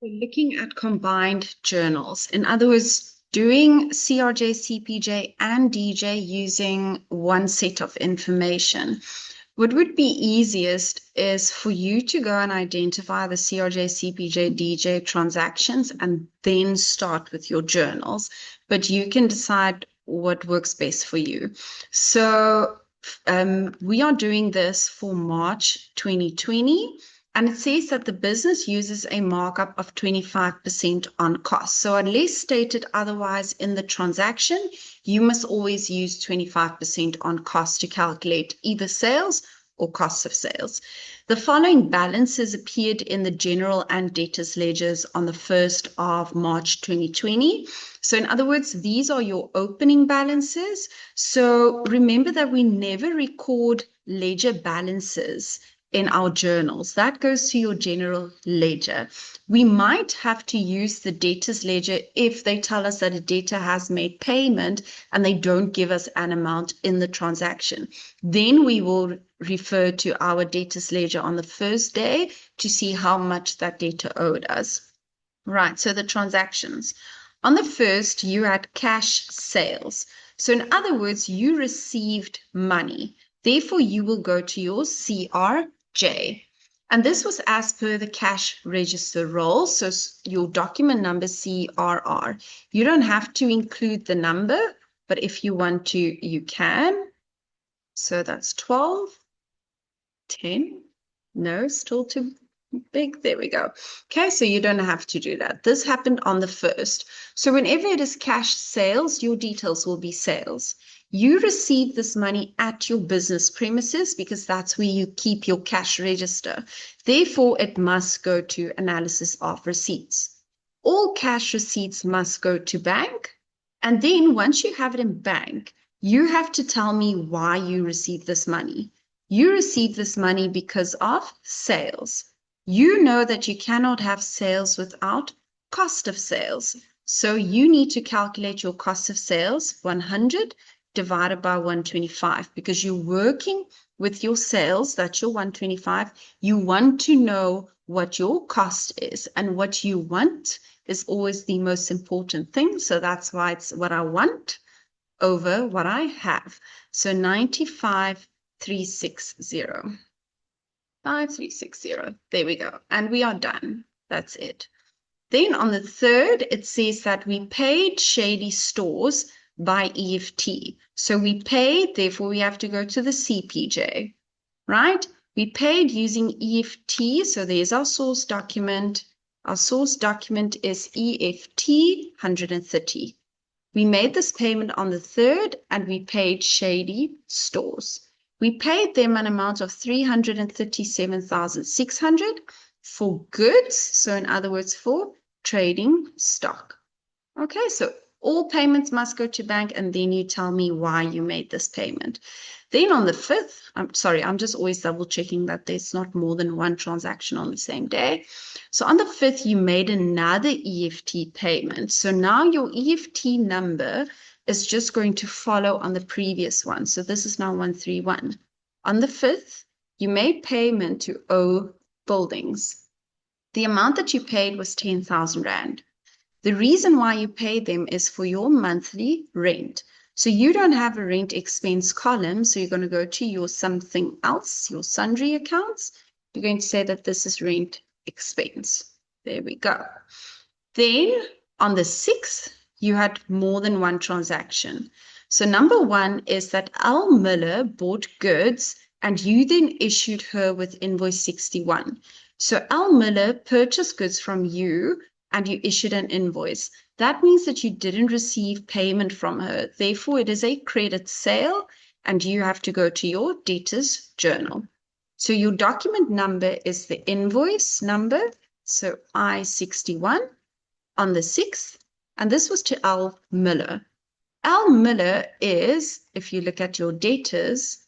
We're looking at combined journals. In other words, doing CRJ, CPJ, and DJ using one set of information. What would be easiest is for you to go and identify the CRJ, CPJ, DJ transactions and then start with your journals. But you can decide what works best for you. So we are doing this for March 2020. And it says that the business uses a markup of 25% on cost. So unless stated otherwise in the transaction, you must always use 25% on cost to calculate either sales or cost of sales. The following balances appeared in the general and debtors ledgers on the 1st of March 2020. So in other words, these are your opening balances. So remember that we never record ledger balances in our journals. That goes to your general ledger. We might have to use the debtors ledger if they tell us that a debtor has made payment and they don't give us an amount in the transaction. Then we will refer to our debtors ledger on the first day to see how much that debtor owed us. Right, so the transactions. On the first, you had cash sales. So in other words, you received money. Therefore, you will go to your CRJ. And this was as per the cash register role. So your document number CRR. You don't have to include the number, but if you want to, you can. So that's 12, 10. No, still too big. There we go. Okay, so you don't have to do that. This happened on the 1st. So whenever it is cash sales, your details will be sales. You receive this money at your business premises because that's where you keep your cash register. Therefore, it must go to analysis of receipts. All cash receipts must go to bank. And then once you have it in bank, you have to tell me why you received this money. You received this money because of sales. You know that you cannot have sales without cost of sales. So you need to calculate your cost of sales, 100 divided by 125, because you're working with your sales, that's your 125. You want to know what your cost is, and what you want is always the most important thing. So that's why it's what I want over what I have. So 95,360. 5360. There we go. And we are done. That's it. Then on the 3rd, it says that we paid Shady Stores by EFT. So we paid, therefore we have to go to the CPJ, right? We paid using EFT. So there's our source document. Our source document is EFT 130. We made this payment on the 3rd and we paid Shady Stores. We paid them an amount of 337,600 for goods. So in other words, for trading stock. Okay, so all payments must go to bank, and then you tell me why you made this payment. Then on the 5th, I'm just always double checking that there's not more than one transaction on the same day. So on the 5th, you made another EFT payment. So now your EFT number is just going to follow on the previous one. So this is now 131. On the 5th, you made payment to O Buildings. The amount that you paid was 10,000 Rand. The reason why you paid them is for your monthly rent. So you don't have a rent expense column. So you're going to go to your something else, your sundry accounts. You're going to say that this is rent expense. There we go. Then on the 6th, you had more than one transaction. So number 1 is that L. Miller bought goods and you then issued her with invoice 61. So L. Miller purchased goods from you and you issued an invoice. That means that you didn't receive payment from her. Therefore, it is a credit sale and you have to go to your debtors journal. So your document number is the invoice number. So I-61 on the 6th. And this was to L. Miller. L. Miller is, if you look at your debtors,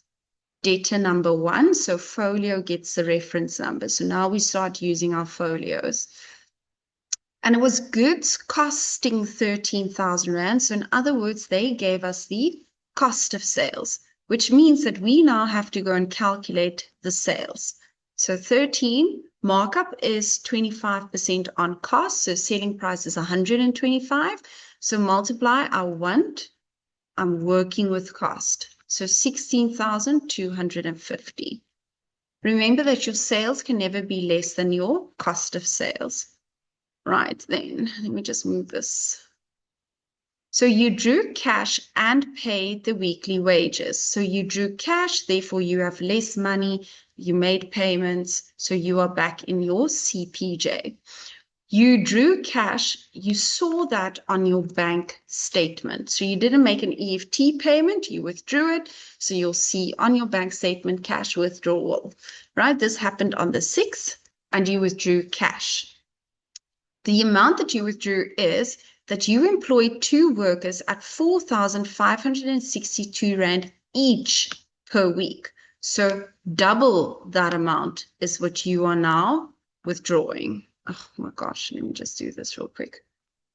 debtor number 1. So folio gets the reference number. So now we start using our folios. And it was goods costing 13,000 Rand. So in other words, they gave us the cost of sales, which means that we now have to go and calculate the sales. So 13, markup is 25% on cost. So selling price is 125. So multiply, I'm working with cost. So 16,250. Remember that your sales can never be less than your cost of sales. Right then, let me just move this. So you drew cash and paid the weekly wages. So you drew cash, therefore you have less money, you made payments, so you are back in your CPJ. You drew cash, you saw that on your bank statement. So you didn't make an EFT payment, you withdrew it. So you'll see on your bank statement cash withdrawal, right? This happened on the 6th and you withdrew cash. The amount that you withdrew is that you employed 2 workers at 4,562 Rand each per week. So double that amount is what you are now withdrawing. Oh my gosh, let me just do this real quick.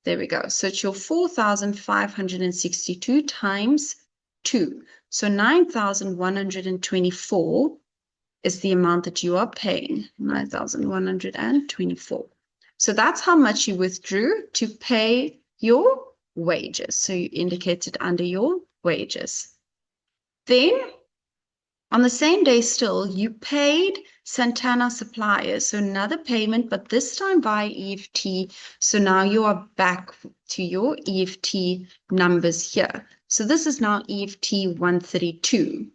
There we go. So it's your 4,562 times 2. So 9,124 is the amount that you are paying. 9,124. So that's how much you withdrew to pay your wages. So you indicate it under your wages. Then on the same day still, you paid Santana suppliers. So another payment, but this time by EFT. So now you are back to your EFT numbers here. So this is now EFT 132.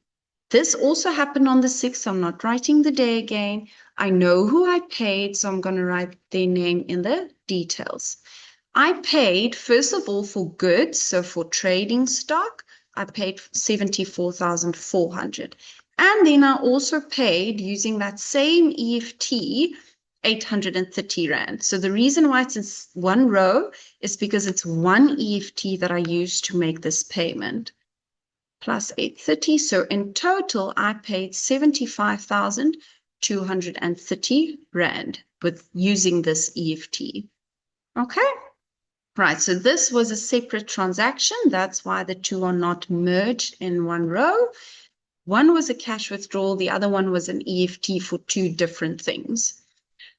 This also happened on the 6th. I'm not writing the day again. I know who I paid, so I'm going to write their name in the details. I paid, first of all, for goods. So for trading stock, I paid 74,400. And then I also paid, using that same EFT, 830 Rand. So the reason why it's in one row is because it's one EFT that I used to make this payment. Plus 830. So in total, I paid 75,230 Rand with using this EFT. Okay. Right. So this was a separate transaction. That's why the two are not merged in one row. One was a cash withdrawal. The other one was an EFT for 2 different things.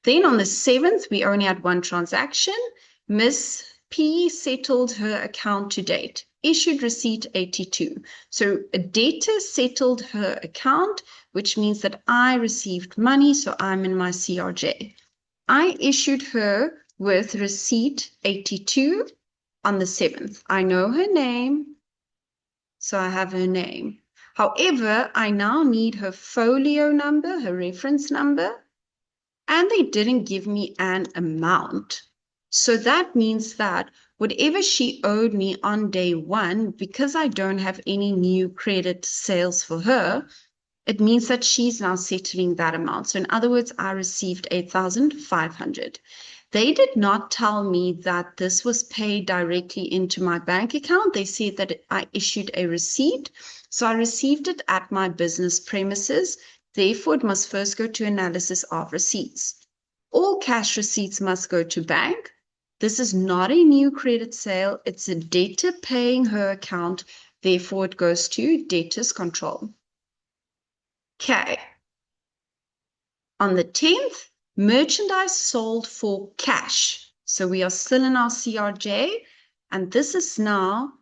Then on the 7th, we only had one transaction. Miss P settled her account to date. Issued receipt 82. So a debtor settled her account, which means that I received money, so I'm in my CRJ. I issued her with receipt 82 on the 7th. I know her name, so I have her name. However, I now need her folio number, her reference number, and they didn't give me an amount. So that means that whatever she owed me on day 1, because I don't have any new credit sales for her, it means that she's now settling that amount. So in other words, I received 8,500. They did not tell me that this was paid directly into my bank account. They said that I issued a receipt. So I received it at my business premises. Therefore, it must first go to analysis of receipts. All cash receipts must go to bank. This is not a new credit sale. It's a debtor paying her account. Therefore, it goes to debtors control. Okay. On the 10th, merchandise sold for cash. So we are still in our CRJ, and this is now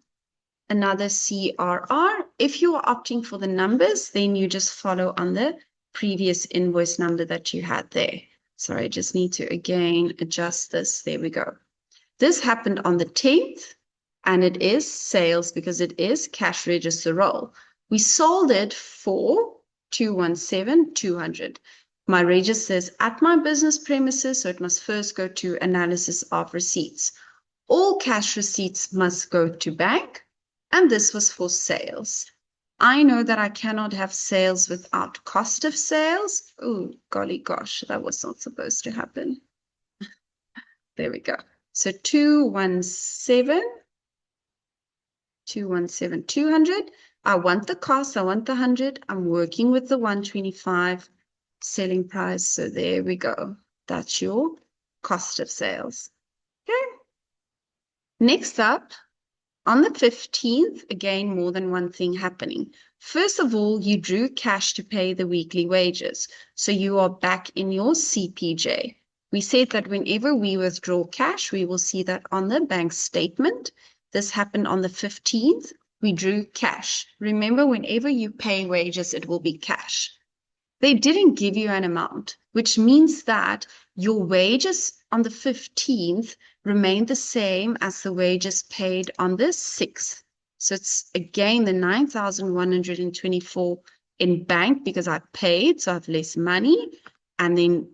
another CRR. If you are opting for the numbers, then you just follow on the previous invoice number that you had there. Sorry, I just need to again adjust this. There we go. This happened on the 10th, and it is sales because it is cash register roll. We sold it for 217,200. My register is at my business premises, so it must first go to analysis of receipts. All cash receipts must go to bank, and this was for sales. I know that I cannot have sales without cost of sales. Oh, golly gosh, that was not supposed to happen. There we go. So 217,200. I want the cost, I want the 100. I'm working with the 125 selling price. So there we go. That's your cost of sales. Okay. Next up, on the 15th, again, more than one thing happening. First of all, you drew cash to pay the weekly wages. So you are back in your CPJ. We said that whenever we withdraw cash, we will see that on the bank statement. This happened on the 15th. We drew cash. Remember, whenever you pay wages, it will be cash. They didn't give you an amount, which means that your wages on the 15th remain the same as the wages paid on the 6th. So it's again the 9,124 in bank because I paid, so I have less money, and then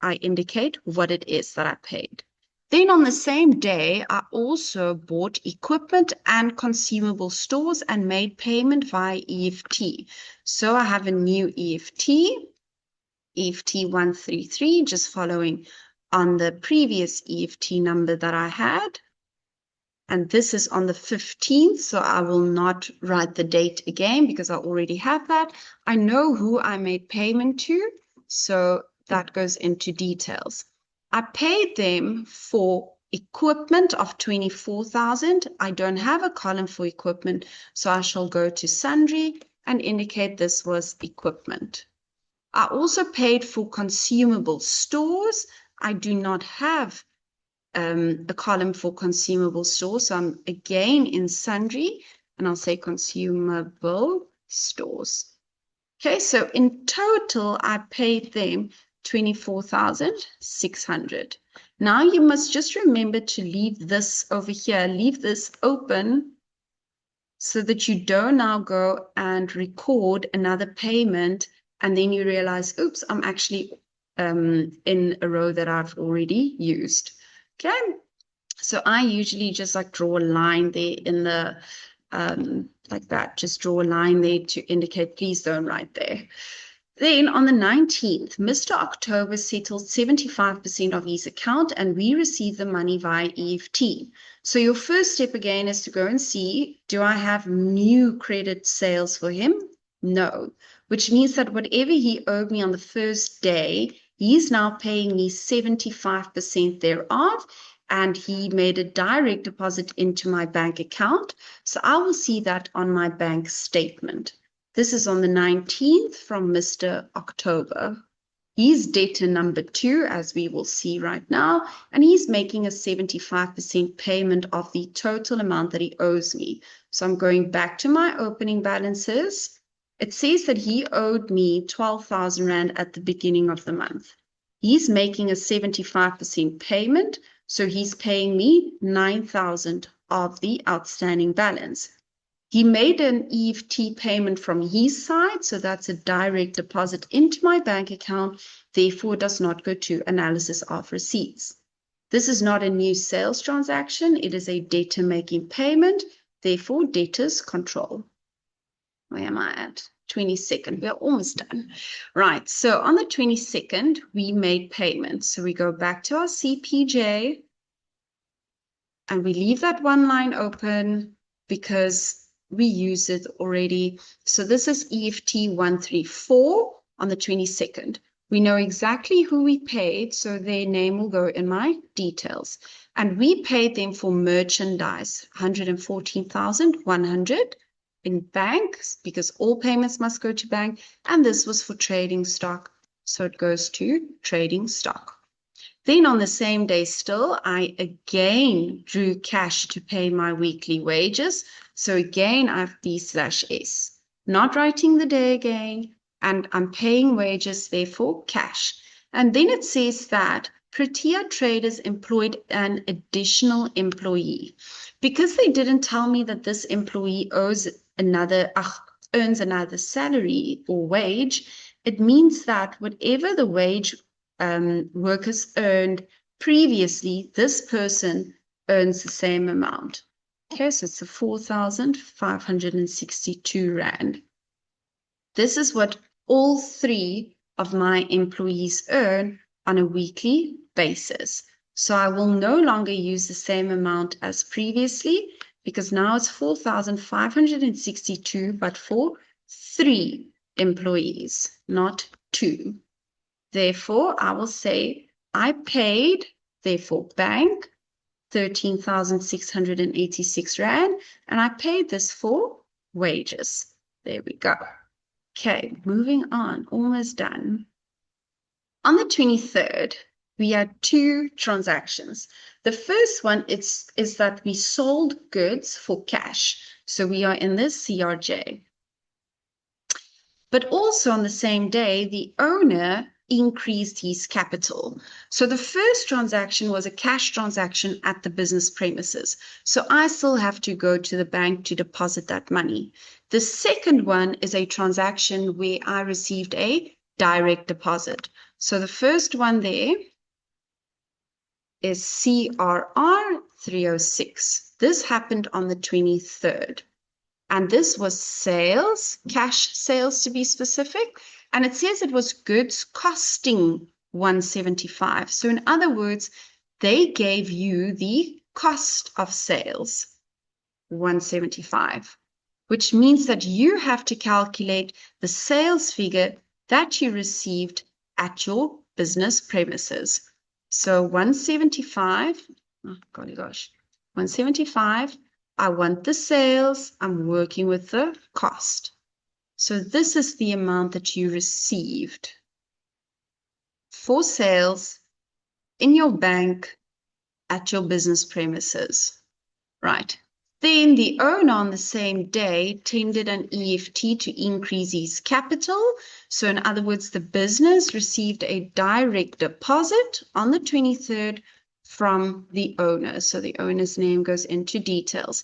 I indicate what it is that I paid. Then on the same day, I also bought equipment and consumable stores and made payment via EFT. So I have a new EFT 133, just following on the previous EFT number that I had. And this is on the 15th, so I will not write the date again because I already have that. I know who I made payment to, so that goes into details. I paid them for equipment of 24,000. I don't have a column for equipment, so I shall go to sundry and indicate this was equipment. I also paid for consumable stores. I do not have a column for consumable stores, so I'm again in sundry, and I'll say consumable stores. Okay, so in total, I paid them 24,600. Now you must just remember to leave this over here, leave this open so that you don't now go and record another payment and then you realize, oops, I'm actually in a row that I've already used. Okay, so I usually just like draw a line there in the, like that, just draw a line there to indicate, please don't write there. Then on the 19th, Mr. October settled 75% of his account and we received the money via EFT. So your first step again is to go and see, do I have new credit sales for him? No, which means that whatever he owed me on the first day, he's now paying me 75% thereof, and he made a direct deposit into my bank account. So I will see that on my bank statement. This is on the 19th from Mr. October. He's debtor number 2, as we will see right now, and he's making a 75% payment of the total amount that he owes me. So I'm going back to my opening balances. It says that he owed me 12,000 Rand at the beginning of the month. He's making a 75% payment, so he's paying me 9,000 of the outstanding balance. He made an EFT payment from his side, so that's a direct deposit into my bank account, therefore does not go to analysis of receipts. This is not a new sales transaction, it is a debtor making payment, therefore debtors control. Where am I at? 22nd, we're almost done. Right, so on the 22nd, we made payments. So we go back to our CPJ and we leave that one line open because we use it already. So this is EFT 134 on the 22nd. We know exactly who we paid, so their name will go in my details. And we paid them for merchandise, 114,100 in banks, because all payments must go to bank. And this was for trading stock, so it goes to trading stock. Then on the same day still, I again drew cash to pay my weekly wages. So again, I have B/S, not writing the day again, and I'm paying wages, therefore cash. And then it says that Protea Traders employed an additional employee. Because they didn't tell me that this employee earns another salary or wage, it means that whatever the wage workers earned previously, this person earns the same amount. Okay, so it's 4,562 Rand. This is what all 3 of my employees earn on a weekly basis. So I will no longer use the same amount as previously because now it's 4,562, but for 3 employees, not 2. Therefore, I will say I paid, therefore bank, 13,686 Rand, and I paid this for wages. There we go. Okay, moving on, almost done. On the 23rd, we had 2 transactions. The first one is that we sold goods for cash. So we are in this CRJ. But also on the same day, the owner increased his capital. So the first transaction was a cash transaction at the business premises. So I still have to go to the bank to deposit that money. The second one is a transaction where I received a direct deposit. So the first one there is CRR 306. This happened on the 23rd. And this was sales, cash sales to be specific. And it says it was goods costing $175. So in other words, they gave you the cost of sales, $175, which means that you have to calculate the sales figure that you received at your business premises. So 175, oh golly gosh, 175. I want the sales, I'm working with the cost. So this is the amount that you received for sales in your bank at your business premises. Right. Then the owner on the same day tendered an EFT to increase his capital. So in other words, the business received a direct deposit on the 23rd from the owner. So the owner's name goes into details.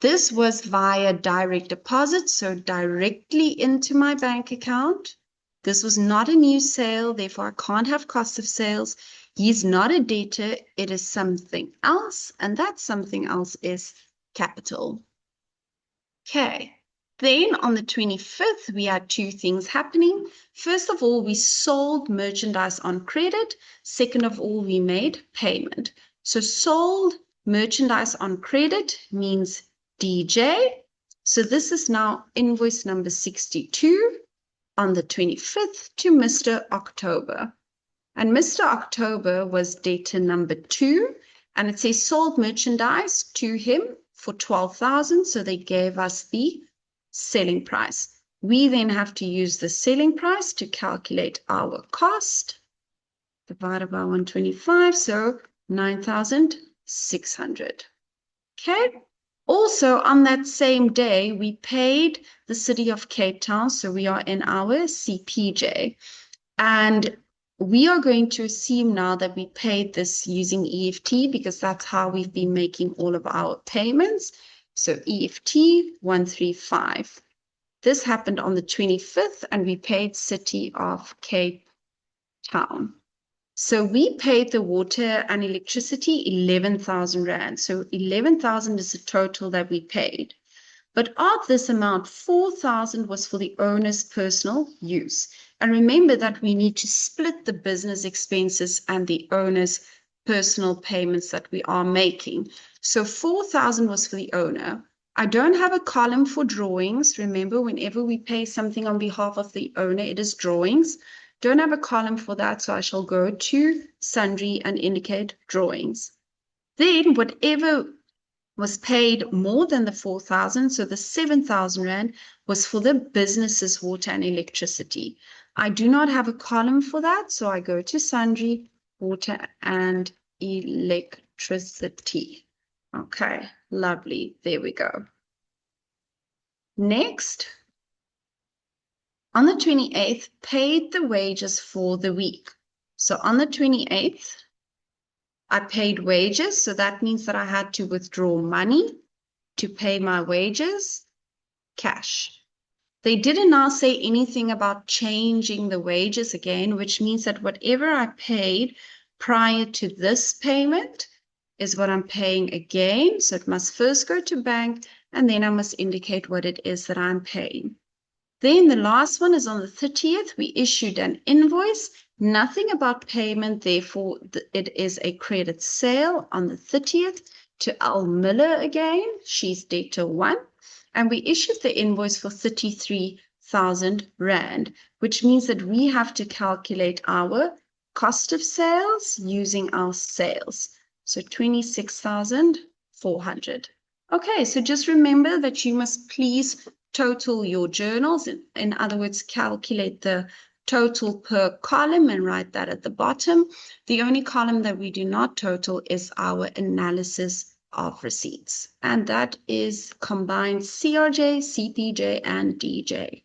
This was via direct deposit, so directly into my bank account. This was not a new sale, therefore I can't have cost of sales. He's not a debtor, it is something else, and that something else is capital. Okay. Then on the 25th, we had 2 things happening. First of all, we sold merchandise on credit. Second of all, we made payment. So sold merchandise on credit means DJ. So this is now invoice number 62 on the 25th to Mr. October. And Mr. October was debtor number 2. And it says sold merchandise to him for $12,000. So they gave us the selling price. We then have to use the selling price to calculate our cost divided by 125, so 9,600. Okay. Also on that same day, we paid the city of Cape Town, so we are in our CPJ, and we are going to assume now that we paid this using EFT because that's how we've been making all of our payments. So EFT 135. This happened on the 25th, and we paid City of Cape Town. So we paid the water and electricity 11,000 Rand. So 11,000 is the total that we paid. But of this amount, 4,000 was for the owner's personal use. And remember that we need to split the business expenses and the owner's personal payments that we are making. So 4,000 was for the owner. I don't have a column for drawings. Remember, whenever we pay something on behalf of the owner, it is drawings. Don't have a column for that, so I shall go to sundry and indicate drawings. Then whatever was paid more than the 4,000, so the 7,000 Rand was for the business's water and electricity. I do not have a column for that, so I go to sundry, water and electricity. Okay, lovely. There we go. Next, on the 28th, paid the wages for the week. So on the 28th, I paid wages. So that means that I had to withdraw money to pay my wages, cash. They didn't now say anything about changing the wages again, which means that whatever I paid prior to this payment is what I'm paying again. So it must first go to bank, and then I must indicate what it is that I'm paying. Then the last one is on the 30th. We issued an invoice, nothing about payment. Therefore, it is a credit sale on the 30th to Al Miller again. She's debtor 1. And we issued the invoice for 33,000 Rand, which means that we have to calculate our cost of sales using our sales. So 26,400. Okay, so just remember that you must please total your journals. In other words, calculate the total per column and write that at the bottom. The only column that we do not total is our analysis of receipts, and that is combined CRJ, CPJ, and DJ.